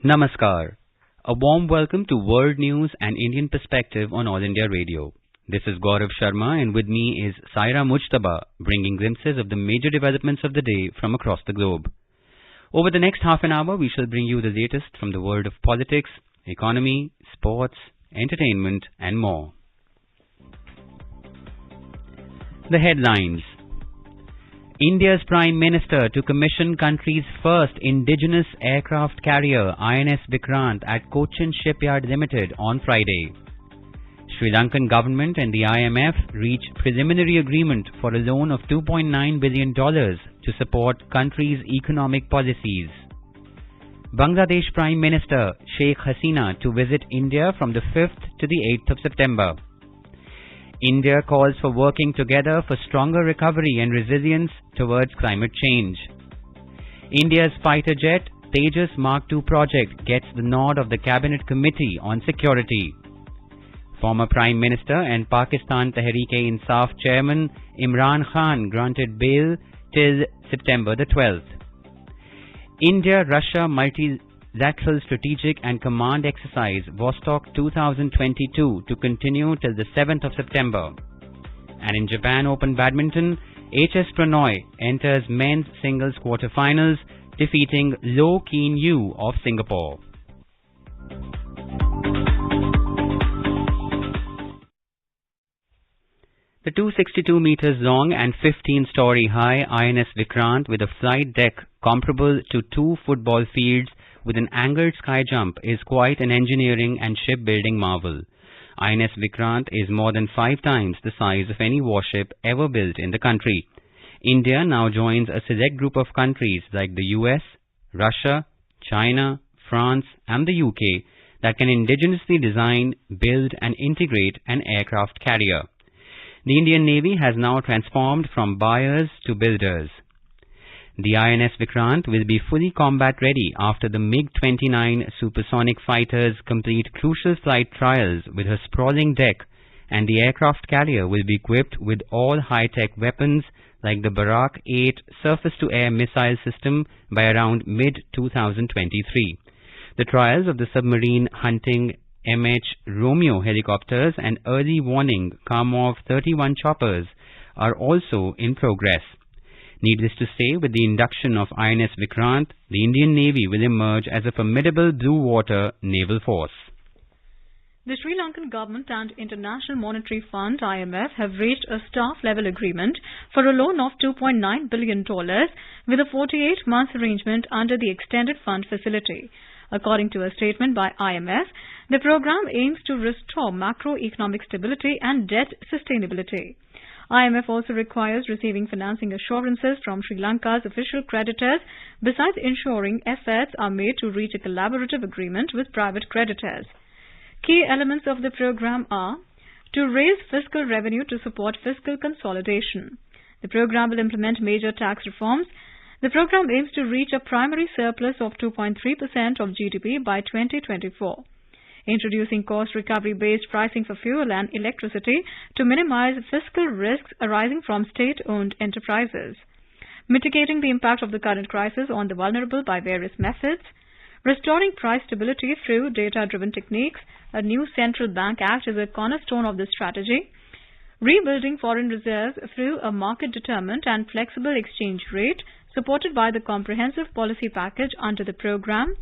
Namaskar. A warm welcome to World News and Indian Perspective on All India Radio. This is Gaurav Sharma and with me is Saira Mujtaba, bringing glimpses of the major developments of the day from across the globe. Over the next half an hour, we shall bring you the latest from the world of politics, economy, sports, entertainment and more. The headlines. India's Prime Minister to commission country's first indigenous aircraft carrier INS Vikrant at Cochin Shipyard Limited on Friday. Sri Lankan government and the IMF reach preliminary agreement for a loan of $2.9 billion to support country's economic policies. Bangladesh Prime Minister Sheikh Hasina to visit India from the 5th to the 8th of September. India calls for working together for stronger recovery and resilience towards climate change. India's fighter jet Tejas Mark II project gets the nod of the Cabinet Committee on Security. Former Prime Minister and Pakistan Tehreek-e-Insaf Chairman Imran Khan granted bail till September the 12th. India-Russia multilateral strategic and command exercise Vostok 2022 to continue till the 7th of September. And in Japan Open Badminton, HS Pranoy enters men's singles quarterfinals, defeating Loh Keen Yew of Singapore. The 262 meters long and 15-story high INS Vikrant with a flight deck comparable to 2 football fields with an angled sky jump is quite an engineering and shipbuilding marvel. INS Vikrant is more than 5 times the size of any warship ever built in the country. India now joins a select group of countries like the US, Russia, China, France and the UK that can indigenously design, build and integrate an aircraft carrier. The Indian Navy has now transformed from buyers to builders. The INS Vikrant will be fully combat ready after the MiG-29 supersonic fighters complete crucial flight trials with her sprawling deck, and the aircraft carrier will be equipped with all high-tech weapons like the Bharat 8 surface-to-air missile system by around mid-2023. The trials of the submarine hunting MH Romeo helicopters and early warning Kamov 31 choppers are also in progress. Needless to say, with the induction of INS Vikrant, the Indian Navy will emerge as a formidable blue water naval force. The Sri Lankan government and International Monetary Fund IMF have reached a staff-level agreement for a loan of $2.9 billion with a 48-month arrangement under the Extended Fund Facility. According to a statement by IMF, the program aims to restore macroeconomic stability and debt sustainability. IMF also requires receiving financing assurances from Sri Lanka's official creditors, besides ensuring efforts are made to reach a collaborative agreement with private creditors. Key elements of the program are to raise fiscal revenue to support fiscal consolidation. The program will implement major tax reforms. The program aims to reach a primary surplus of 2.3% of GDP by 2024. Introducing cost recovery-based pricing for fuel and electricity to minimize fiscal risks arising from state-owned enterprises. Mitigating the impact of the current crisis on the vulnerable by various methods. Restoring price stability through data-driven techniques. A new central bank act is a cornerstone of this strategy. Rebuilding foreign reserves through a market-determined and flexible exchange rate supported by the comprehensive policy package under the program.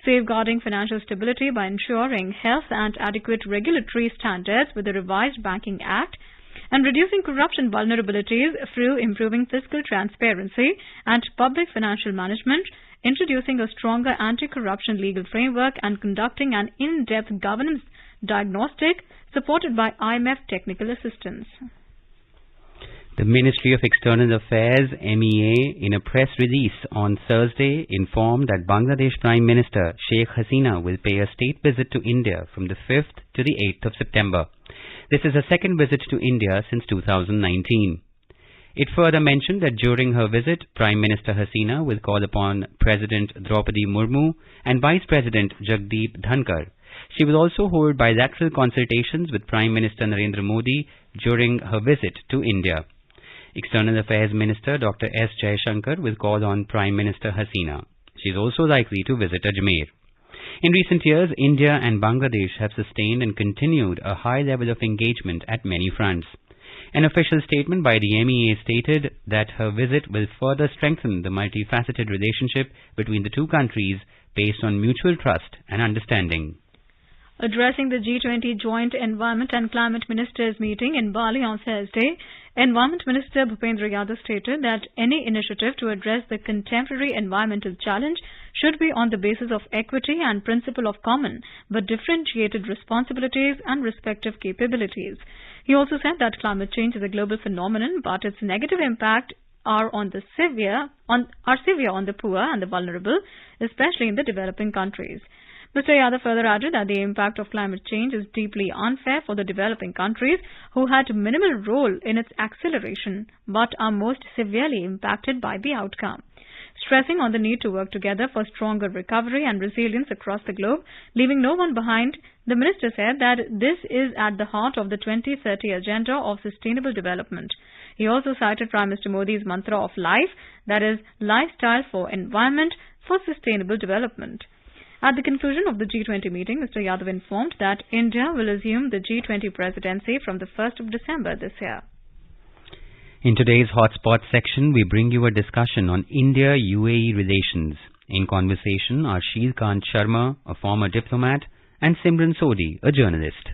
Safeguarding financial stability by ensuring health and adequate regulatory standards with the revised Banking Act, and reducing corruption vulnerabilities through improving fiscal transparency and public financial management, introducing a stronger anti-corruption legal framework and conducting an in-depth governance diagnostic supported by IMF technical assistance. The Ministry of External Affairs, MEA, in a press release on Thursday informed that Bangladesh Prime Minister Sheikh Hasina will pay a state visit to India from the 5th to the 8th of September. This is her second visit to India since 2019. It further mentioned that during her visit, Prime Minister Hasina will call upon President Draupadi Murmu and Vice President Jagdeep Dhankar. She will also hold bilateral consultations with Prime Minister Narendra Modi during her visit to India. External Affairs Minister Dr. S. Jaishankar will call on Prime Minister Hasina. She is also likely to visit Ajmer. In recent years, India and Bangladesh have sustained and continued a high level of engagement at many fronts. An official statement by the MEA stated that her visit will further strengthen the multifaceted relationship between the two countries based on mutual trust and understanding. Addressing the G20 Joint Environment and Climate Ministers meeting in Bali on Thursday, Environment Minister Bhupendra Yadav stated that any initiative to address the contemporary environmental challenge should be on the basis of equity and principle of common but differentiated responsibilities and respective capabilities. He also said that climate change is a global phenomenon, but its negative impact are severe on the poor and the vulnerable, especially in the developing countries. Mr. Yadav further added that the impact of climate change is deeply unfair for the developing countries who had minimal role in its acceleration but are most severely impacted by the outcome. Stressing on the need to work together for stronger recovery and resilience across the globe, leaving no one behind, the minister said that this is at the heart of the 2030 Agenda of Sustainable Development. He also cited Prime Minister Modi's mantra of life, that is, lifestyle for environment for sustainable development. At the conclusion of the G20 meeting, Mr. Yadav informed that India will assume the G20 presidency from the 1st of December this year. In today's Hotspot section, we bring you a discussion on India-UAE relations. In conversation are Shrikant Sharma, a former diplomat, and Simran Sodhi, a journalist.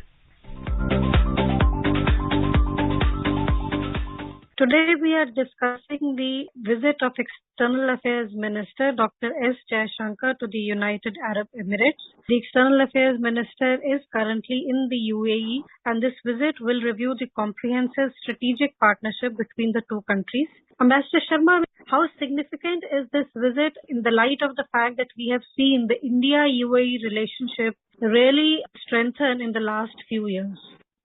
Today we are discussing the visit of External Affairs Minister Dr. S. Jaishankar to the United Arab Emirates. The External Affairs Minister is currently in the UAE, and this visit will review the comprehensive strategic partnership between the two countries. Ambassador Sharma, how significant is this visit in the light of the fact that we have seen the India-UAE relationship really strengthen in the last few years?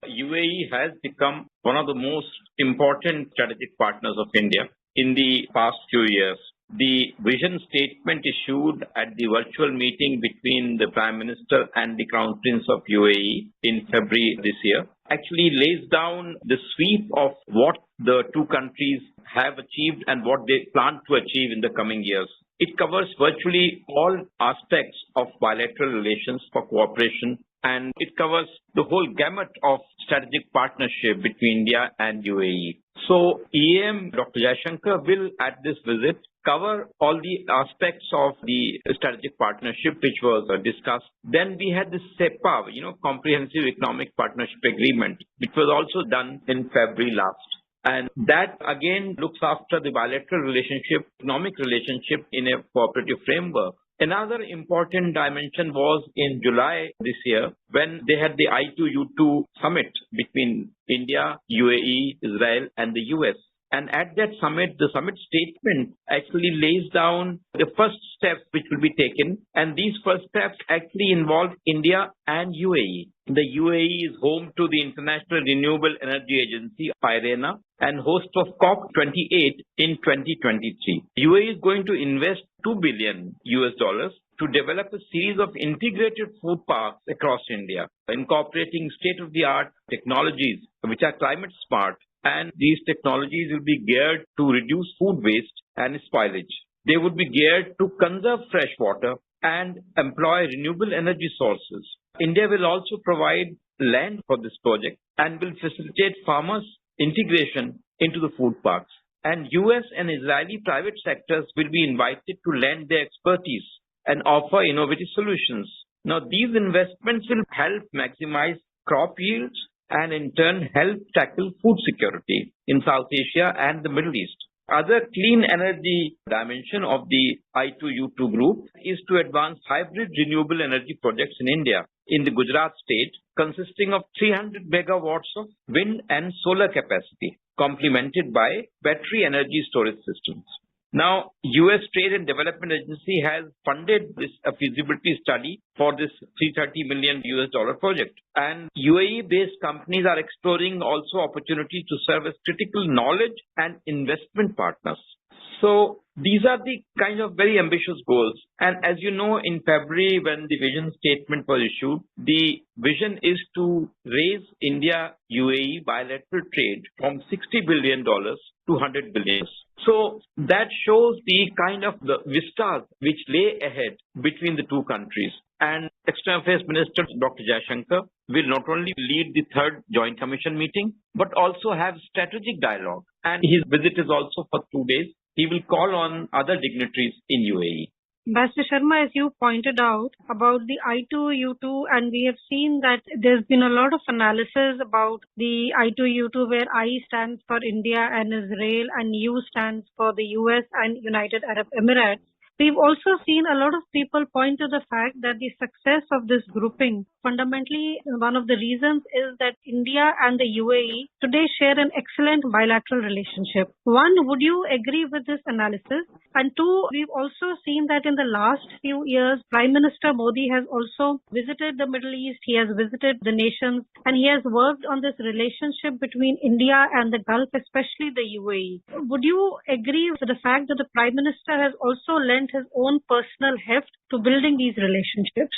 UAE has become one of the most important strategic partners of India in the past few years. The vision statement issued at the virtual meeting between the Prime Minister and the Crown Prince of UAE in February this year actually lays down the sweep of what the two countries have achieved and what they plan to achieve in the coming years. It covers virtually all aspects of bilateral relations for cooperation, and it covers the whole gamut of strategic partnership between India and UAE. So EM Dr. Jaishankar will at this visit cover all the aspects of the strategic partnership which was discussed. Then we had the SEPA, Comprehensive Economic Partnership Agreement, which was also done in February last. And that again looks after the bilateral relationship, economic relationship in a cooperative framework. Another important dimension was in July this year when they had the I2U2 summit between India, UAE, Israel and the US. And at that summit, the summit statement actually lays down the first steps which will be taken. And these first steps actually involve India and UAE. The UAE is home to the International Renewable Energy Agency, IRENA, and host of COP28 in 2023. UAE is going to invest $2 billion to develop a series of integrated food parks across India, incorporating state-of-the-art technologies which are climate smart. And these technologies will be geared to reduce food waste and spoilage. They would be geared to conserve fresh water and employ renewable energy sources. India will also provide land for this project and will facilitate farmers' integration into the food parks. And US and Israeli private sectors will be invited to lend their expertise and offer innovative solutions. Now, these investments will help maximize crop yields and in turn help tackle food security in South Asia and the Middle East. Other clean energy dimension of the I2U2 group is to advance hybrid renewable energy projects in India, in the Gujarat state, consisting of 300 megawatts of wind and solar capacity, complemented by battery energy storage systems. Now, US Trade and Development Agency has funded this feasibility study for this $330 million project. And UAE-based companies are exploring also opportunities to serve as critical knowledge and investment partners. So these are the kind of very ambitious goals. And as you know, in February, when the vision statement was issued, the vision is to raise India-UAE bilateral trade from $60 billion to $100 billion. So that shows the kind of the vistas which lay ahead between the two countries. And External Affairs Minister Dr. Jaishankar will not only lead the third Joint Commission meeting, but also have strategic dialogue. And his visit is also for 2 days. He will call on other dignitaries in UAE. Ambassador Sharma, as you pointed out about the I2U2, and we have seen that there's been a lot of analysis about the I2U2 where I stands for India and Israel and U stands for the US and United Arab Emirates. We've also seen a lot of people point to the fact that the success of this grouping, fundamentally, one of the reasons is that India and the UAE today share an excellent bilateral relationship. One, would you agree with this analysis? And two, we've also seen that in the last few years, Prime Minister Modi has also visited the Middle East, he has visited the nations, and he has worked on this relationship between India and the Gulf, especially the UAE. Would you agree with the fact that the Prime Minister has also lent his own personal heft to building these relationships?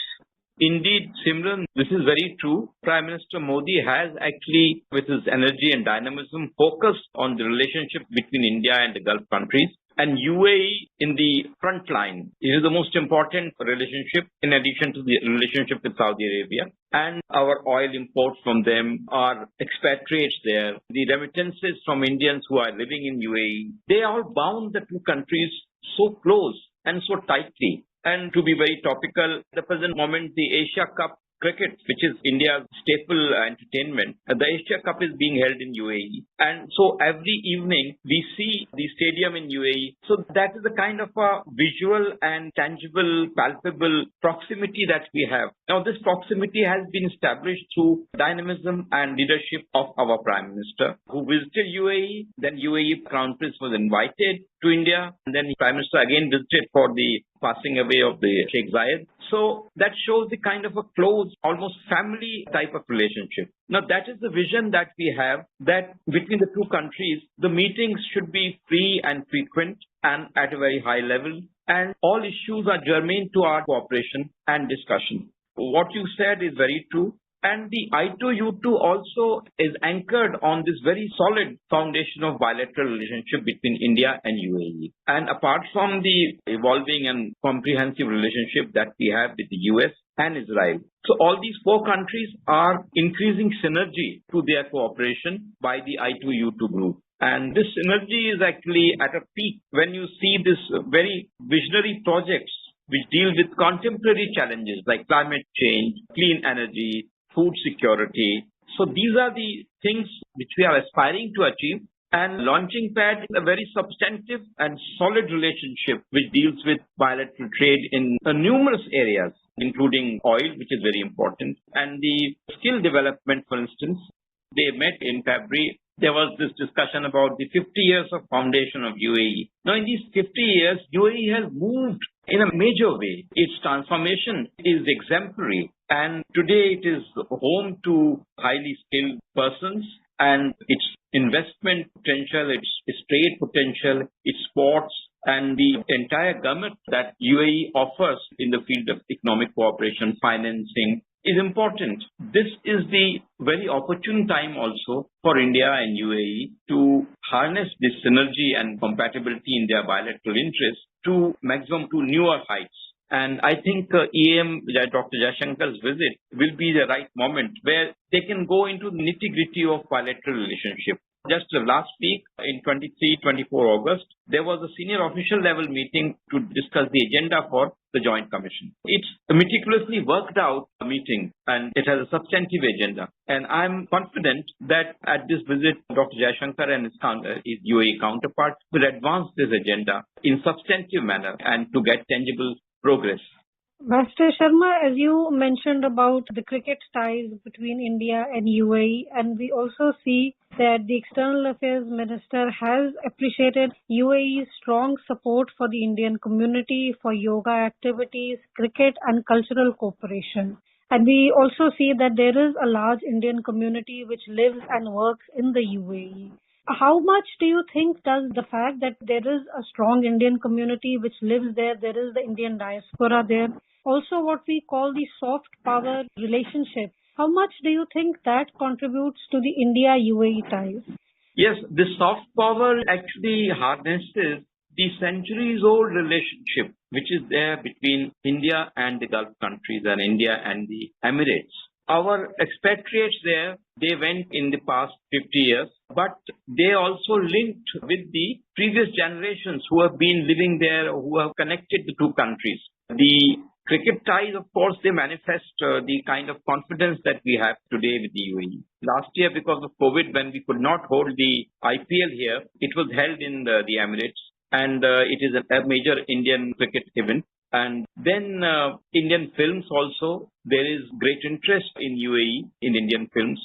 Indeed, Simran, this is very true. Prime Minister Modi has actually, with his energy and dynamism, focused on the relationship between India and the Gulf countries. And UAE in the front line. It is the most important relationship in addition to the relationship with Saudi Arabia. And our oil imports from them, our expatriates there, the remittances from Indians who are living in UAE, they all bound the two countries so close and so tightly. And to be very topical, at the present moment, the Asia Cup cricket, which is India's staple entertainment, the Asia Cup is being held in UAE. And so every evening we see the stadium in UAE. So that is the kind of a visual and tangible, palpable proximity that we have. Now this proximity has been established through dynamism and leadership of our Prime Minister, who visited UAE. Then UAE Crown Prince was invited to India. And then the Prime Minister again visited for the passing away of the Sheikh Zayed. So that shows the kind of a close, almost family type of relationship. Now that is the vision that we have, that between the two countries, the meetings should be free and frequent and at a very high level. And all issues are germane to our cooperation and discussion. What you said is very true. And the I2U2 also is anchored on this very solid foundation of bilateral relationship between India and UAE. And apart from the evolving and comprehensive relationship that we have with the US and Israel. So all these four countries are increasing synergy to their cooperation by the I2U2 group. And this synergy is actually at a peak when you see this very visionary projects which deal with contemporary challenges like climate change, clean energy, food security. So these are the things which we are aspiring to achieve. And launching pad is a very substantive and solid relationship which deals with bilateral trade in numerous areas, including oil, which is very important, and the skill development, for instance. They met in February. There was this discussion about the 50 years of foundation of UAE. Now, in these 50 years, UAE has moved in a major way. Its transformation is exemplary. And today it is home to highly skilled persons, and its investment potential, its trade potential, its ports, and the entire gamut that UAE offers in the field of economic cooperation, financing, is important. This is the very opportune time also for India and UAE to harness this synergy and compatibility in their bilateral interests to maximum to newer heights. And I think EM, Dr. Jaishankar's visit will be the right moment where they can go into the nitty-gritty of bilateral relationship. Just last week, in 23-24 August, there was a senior official level meeting to discuss the agenda for the Joint Commission. It's a meticulously worked out meeting, and it has a substantive agenda. And I'm confident that at this visit, Dr. Jaishankar and his UAE counterpart will advance this agenda in substantive manner and to get tangible progress. Master Sharma, as you mentioned about the cricket ties between India and UAE, and we also see that the External Affairs Minister has appreciated UAE's strong support for the Indian community, for yoga activities, cricket and cultural cooperation. And we also see that there is a large Indian community which lives and works in the UAE. How much do you think does the fact that there is a strong Indian community which lives there, there is the Indian diaspora there, also what we call the soft power relationship, how much do you think that contributes to the India-UAE ties? Yes, the soft power actually harnesses the centuries-old relationship which is there between India and the Gulf countries and India and the Emirates. Our expatriates there, they went in the past 50 years, but they also linked with the previous generations who have been living there, who have connected the two countries. The cricket ties, of course, they manifest the kind of confidence that we have today with the UAE. Last year, because of COVID, when we could not hold the IPL here, it was held in the Emirates, and it is a major Indian cricket event. And then Indian films also, there is great interest in UAE, in Indian films.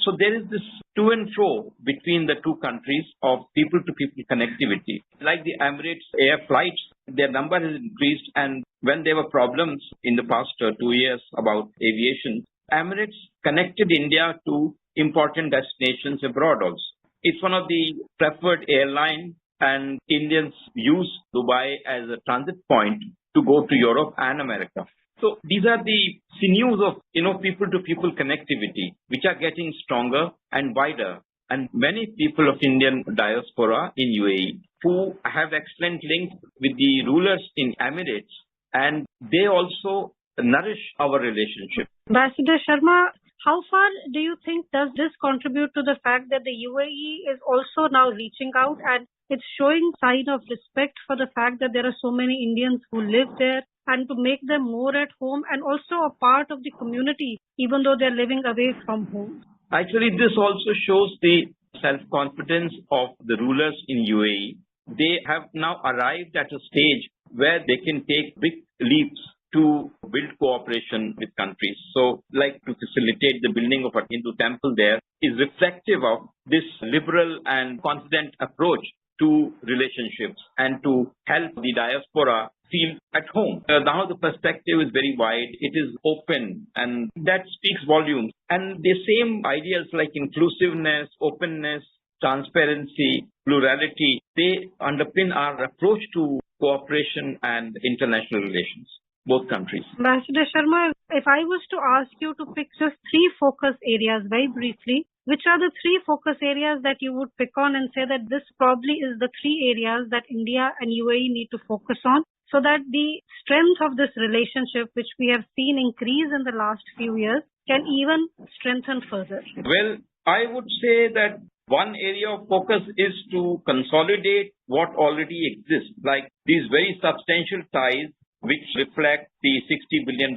So there is this to and fro between the two countries of people-to-people connectivity. Like the Emirates air flights, their number has increased, and when there were problems in the past 2 years about aviation, Emirates connected India to important destinations abroad also. It's one of the preferred airlines, and Indians use Dubai as a transit point to go to Europe and America. So these are the sinews of people-to-people connectivity, which are getting stronger and wider. And many people of Indian diaspora in UAE who have excellent links with the rulers in Emirates, and they also nourish our relationship. Ambassador Sharma, how far do you think does this contribute to the fact that the UAE is also now reaching out and it's showing sign of respect for the fact that there are so many Indians who live there, and to make them more at home and also a part of the community, even though they're living away from home? Actually, this also shows the self-confidence of the rulers in UAE. They have now arrived at a stage where they can take big leaps to build cooperation with countries. So, like to facilitate the building of a Hindu temple there is reflective of this liberal and confident approach to relationships and to help the diaspora feel at home. Now the perspective is very wide, it is open, and that speaks volumes. And the same ideas like inclusiveness, openness, transparency, plurality, they underpin our approach to cooperation and international relations, both countries. Ambassador Sharma, if I was to ask you to pick just 3 focus areas very briefly, which are the 3 focus areas that you would pick on and say that this probably is the 3 areas that India and UAE need to focus on, so that the strength of this relationship, which we have seen increase in the last few years, can even strengthen further? Well, I would say that one area of focus is to consolidate what already exists, like these very substantial ties which reflect the $60 billion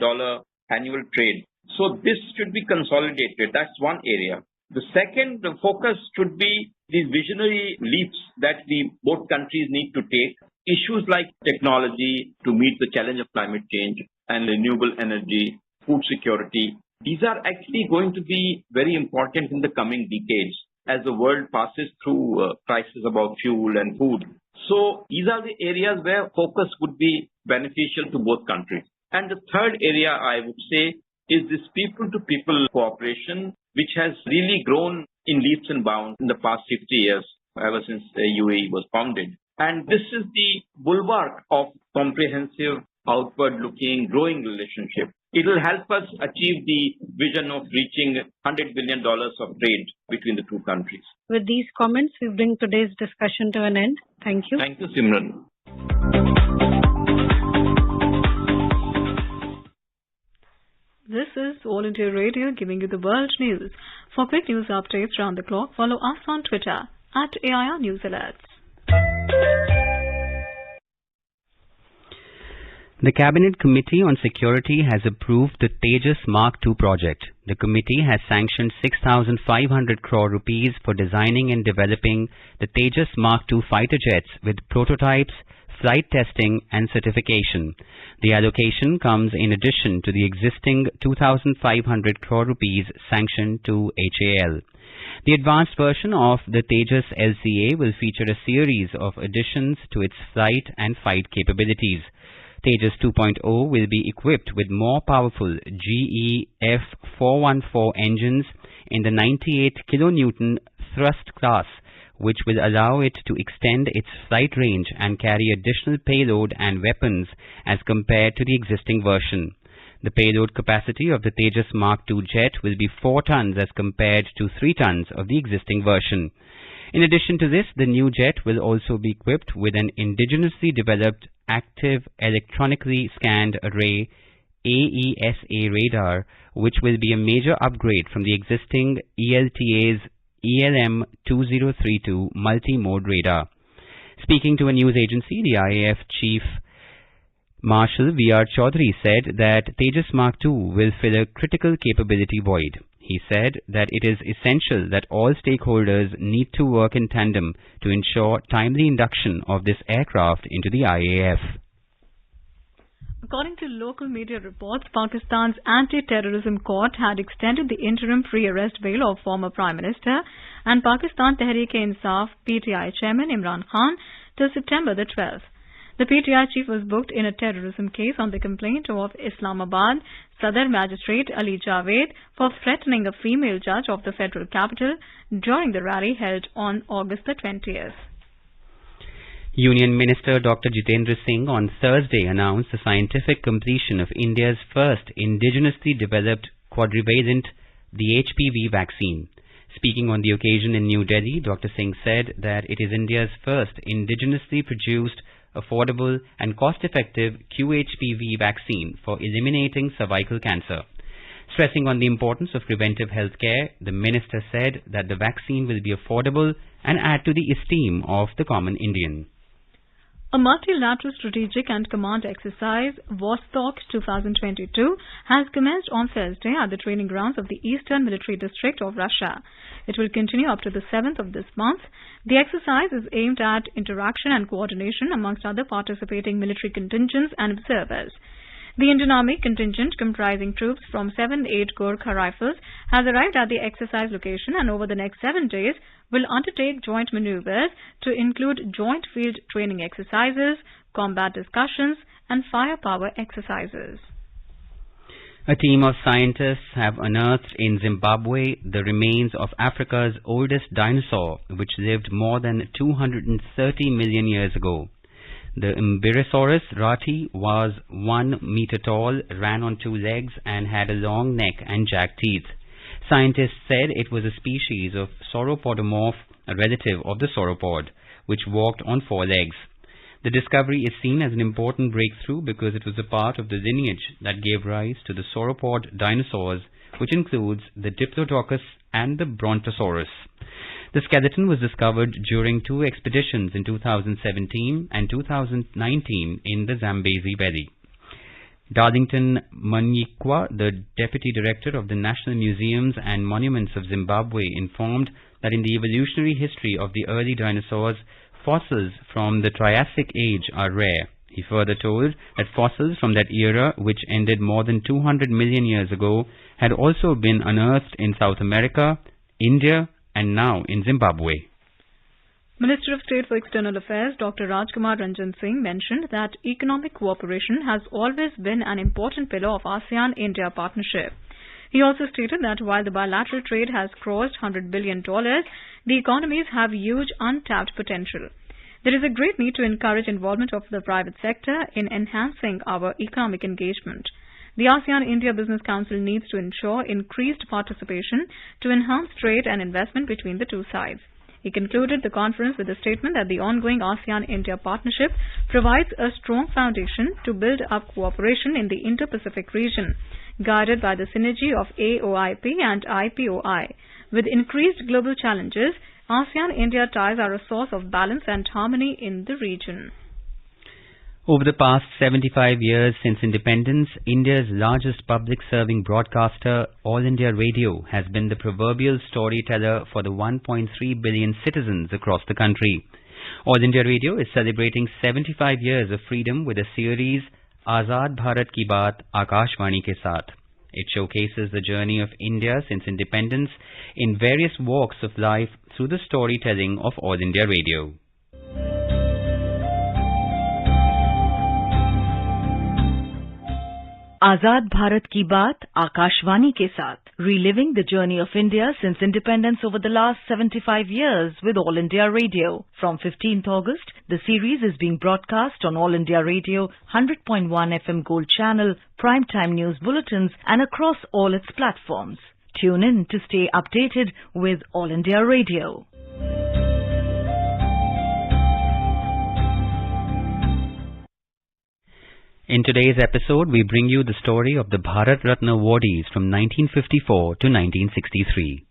annual trade. So this should be consolidated. That's one area. The second focus should be these visionary leaps that both countries need to take. Issues like technology to meet the challenge of climate change and renewable energy, food security. These are actually going to be very important in the coming decades as the world passes through crisis about fuel and food. So these are the areas where focus would be beneficial to both countries. And the third area I would say is this people-to-people cooperation, which has really grown in leaps and bounds in the past 50 years, ever since the UAE was founded. And this is the bulwark of comprehensive, outward-looking, growing relationship. It will help us achieve the vision of reaching $100 billion of trade between the two countries. With these comments, we bring today's discussion to an end. Thank you. Thank you, Simran. This is All India Radio giving you the world news. For quick news updates round the clock, follow us on Twitter @AIR News Alerts. The Cabinet Committee on Security has approved the Tejas Mark II project. The committee has sanctioned 6,500 crore rupees for designing and developing the Tejas Mark II fighter jets with prototypes, flight testing and certification. The allocation comes in addition to the existing 2,500 crore rupees sanctioned to HAL. The advanced version of the Tejas LCA will feature a series of additions to its flight and fight capabilities. Tejas 2.0 will be equipped with more powerful GE F414 engines in the 98 kilonewton thrust class, which will allow it to extend its flight range and carry additional payload and weapons as compared to the existing version. The payload capacity of the Tejas Mark II jet will be 4 tons as compared to 3 tons of the existing version. In addition to this, the new jet will also be equipped with an indigenously developed active electronically scanned array AESA radar, which will be a major upgrade from the existing ELTA's ELM 2032 multi-mode radar. Speaking to a news agency, the IAF Chief Marshal VR Chaudhary said that Tejas Mark II will fill a critical capability void. He said that it is essential that all stakeholders need to work in tandem to ensure timely induction of this aircraft into the IAF. According to local media reports, Pakistan's anti-terrorism court had extended the interim pre-arrest bail of former Prime Minister and Pakistan Tehreek-e-Insaf PTI chairman Imran Khan till September the 12th. The PTI chief was booked in a terrorism case on the complaint of Islamabad Sadar Magistrate Ali Javed for threatening a female judge of the federal capital during the rally held on August the 20th. Union Minister Dr. Jitendra Singh on Thursday announced the scientific completion of India's first indigenously developed quadrivalent, the HPV vaccine. Speaking on the occasion in New Delhi, Dr. Singh said that it is India's first indigenously produced, affordable and cost-effective QHPV vaccine for eliminating cervical cancer. Stressing on the importance of preventive health care, the minister said that the vaccine will be affordable and add to the esteem of the common Indian. A multilateral strategic and command exercise, Vostok 2022, has commenced on Thursday at the training grounds of the Eastern Military District of Russia. It will continue up to the 7th of this month. The exercise is aimed at interaction and coordination amongst other participating military contingents and observers. The Indian Army contingent, comprising troops from 7th Gorkha Rifles, has arrived at the exercise location and over the next 7 days will undertake joint maneuvers to include joint field training exercises, combat discussions and firepower exercises. A team of scientists have unearthed in Zimbabwe the remains of Africa's oldest dinosaur, which lived more than 230 million years ago. The Umbirosaurus rati was 1 meter tall, ran on 2 legs and had a long neck and jagged teeth. Scientists said it was a species of sauropodomorph, a relative of the sauropod, which walked on 4 legs. The discovery is seen as an important breakthrough because it was a part of the lineage that gave rise to the sauropod dinosaurs, which includes the Diplodocus and the Brontosaurus. The skeleton was discovered during 2 expeditions in 2017 and 2019 in the Zambezi Valley. Darlington Manyikwa, the Deputy Director of the National Museums and Monuments of Zimbabwe, informed that in the evolutionary history of the early dinosaurs, fossils from the Triassic Age are rare. He further told that fossils from that era, which ended more than 200 million years ago, had also been unearthed in South America, India, and now in Zimbabwe. Minister of State for External Affairs Dr. Rajkumar Ranjan Singh mentioned that economic cooperation has always been an important pillar of ASEAN-India partnership. He also stated that while the bilateral trade has crossed $100 billion, the economies have huge untapped potential. There is a great need to encourage involvement of the private sector in enhancing our economic engagement. The ASEAN-India Business Council needs to ensure increased participation to enhance trade and investment between the two sides. He concluded the conference with a statement that the ongoing ASEAN-India partnership provides a strong foundation to build up cooperation in the Indo-Pacific region, guided by the synergy of AOIP and IPOI. With increased global challenges, ASEAN-India ties are a source of balance and harmony in the region. Over the past 75 years since independence, India's largest public-serving broadcaster, All India Radio, has been the proverbial storyteller for the 1.3 billion citizens across the country. All India Radio is celebrating 75 years of freedom with a series, Azad Bharat Ki Baat Akashvani Ke Saath. It showcases the journey of India since independence in various walks of life through the storytelling of All India Radio. Azad Bharat Ki Baat Akashvani Ke Saath, reliving the journey of India since independence over the last 75 years with All India Radio. From 15th August, the series is being broadcast on All India Radio, 100.1 FM Gold Channel, primetime news bulletins and across all its platforms. Tune in to stay updated with All India Radio. In today's episode, we bring you the story of the Bharat Ratna awardees from 1954 to 1963.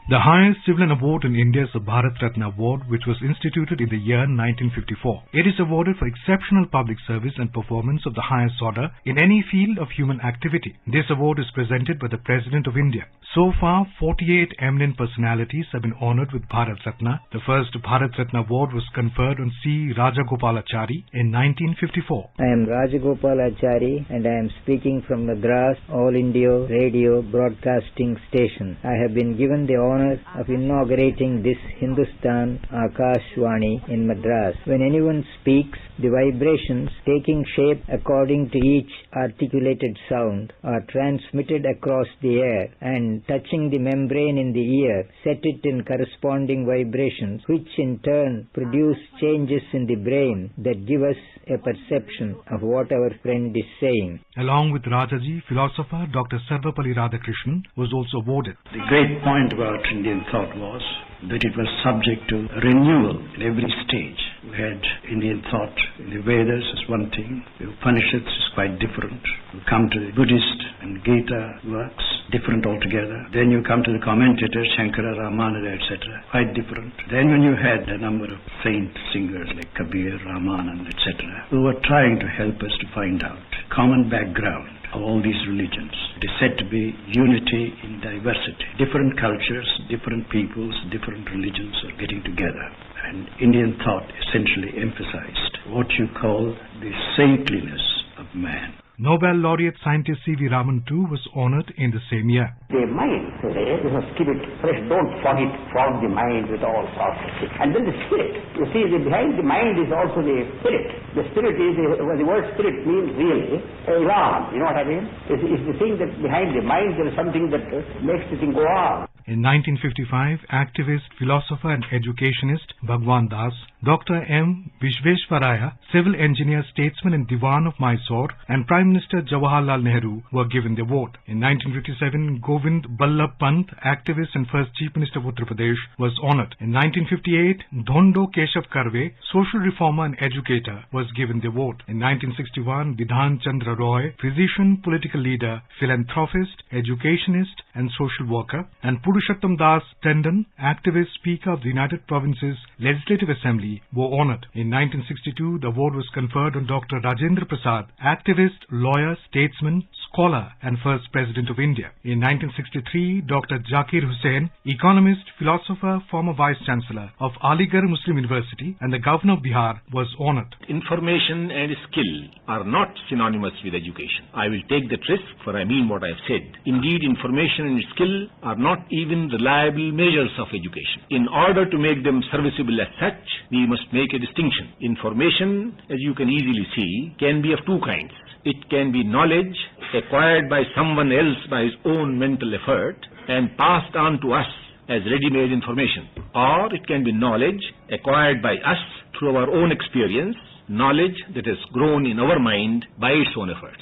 The highest civilian award in India is the Bharat Ratna Award, which was instituted in the year 1954. It is awarded for exceptional public service and performance of the highest order in any field of human activity. This award is presented by the President of India. So far, 48 eminent personalities have been honored with Bharat Ratna. The first Bharat Ratna Award was conferred on C. Rajagopalachari in 1954. I am Rajagopalachari and I am speaking from Madras All India Radio Broadcasting Station. I have been given the honor of inaugurating this Hindustan Akashvani in Madras. When anyone speaks, the vibrations taking shape according to each articulated sound are transmitted across the air and touching the membrane in the ear, set it in corresponding vibrations, which in turn produce changes in the brain that give us a perception of what our friend is saying. Along with Rajaji, philosopher Dr. Sarvapalli Radhakrishnan was also awarded. The great point about Indian thought was that it was subject to renewal in every stage. We had Indian thought in the Vedas is one thing, the Upanishads is quite different. You come to the Buddhist and Gita works, different altogether. Then you come to the commentators, Shankara, Ramananda, etc., quite different. Then when you had a number of saint singers like Kabir, Ramananda, etc., who were trying to help us to find out common background of all these religions. It is said to be unity in diversity. Different cultures, different peoples, different religions are getting together. And Indian thought essentially emphasized what you call the saintliness of man. Nobel laureate scientist C.V. Raman too was honored in the same year. The mind, is a spirit, fresh, don't fog the mind with all sorts of things. And then the spirit, you see, behind the mind is also the spirit. The spirit is, the word spirit means really, Iran, you know what I mean? It's the thing that behind the mind there is something that makes the thing go on. In 1955, activist, philosopher and educationist Bhagwan Das, Dr. M. Vishveshwaraya, civil engineer, statesman and Diwan of Mysore, and Prime Minister Jawaharlal Nehru were given the award. In 1957, Govind Ballabh Pant, activist and first Chief Minister of Uttar Pradesh, was honored. In 1958, Dhondo Keshav Karve, social reformer and educator, was given the award. In 1961, Vidhan Chandra Roy, physician, political leader, philanthropist, educationist and social worker, and Purushottam Das Tandon, activist, Speaker of the United Provinces Legislative Assembly, were honored. In 1962, the award was conferred on Dr. Rajendra Prasad, activist, lawyer, statesman, scholar and first President of India. In 1963, Dr. Zakir Hussain, economist, philosopher, former Vice Chancellor of Aligarh Muslim University and the Governor of Bihar, was honored. Information and skill are not synonymous with education. I will take that risk, for I mean what I have said. Indeed, information and skill are not even reliable measures of education. In order to make them serviceable as such, we must make a distinction. Information, as you can easily see, can be of two kinds. It can be knowledge acquired by someone else by his own mental effort and passed on to us as ready-made information. Or it can be knowledge acquired by us through our own experience, knowledge that has grown in our mind by its own efforts.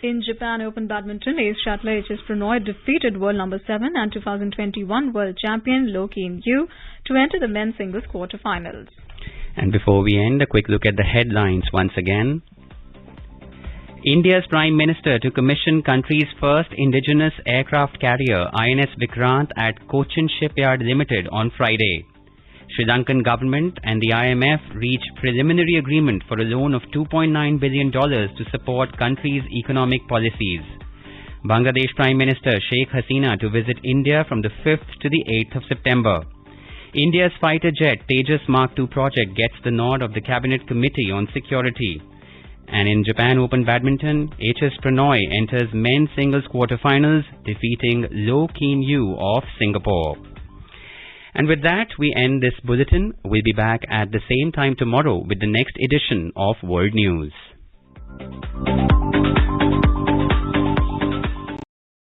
In Japan Open Badminton, ace shuttler H.S. Pranoy defeated world number 7 and 2021 world champion Loh Keen Yew to enter the men's singles quarterfinals. And before we end, a quick look at the headlines once again. India's Prime Minister to commission country's first indigenous aircraft carrier INS Vikrant at Cochin Shipyard Limited on Friday. Sri Lankan government and the IMF reached preliminary agreement for a loan of $2.9 billion to support country's economic policies. Bangladesh Prime Minister Sheikh Hasina to visit India from the 5th to the 8th of September. India's fighter jet Tejas Mark II project gets the nod of the Cabinet Committee on Security. And in Japan Open Badminton, H.S. Pranoy enters men's singles quarterfinals, defeating Loh Keen Yew of Singapore. And with that, we end this bulletin. We'll be back at the same time tomorrow with the next edition of World News.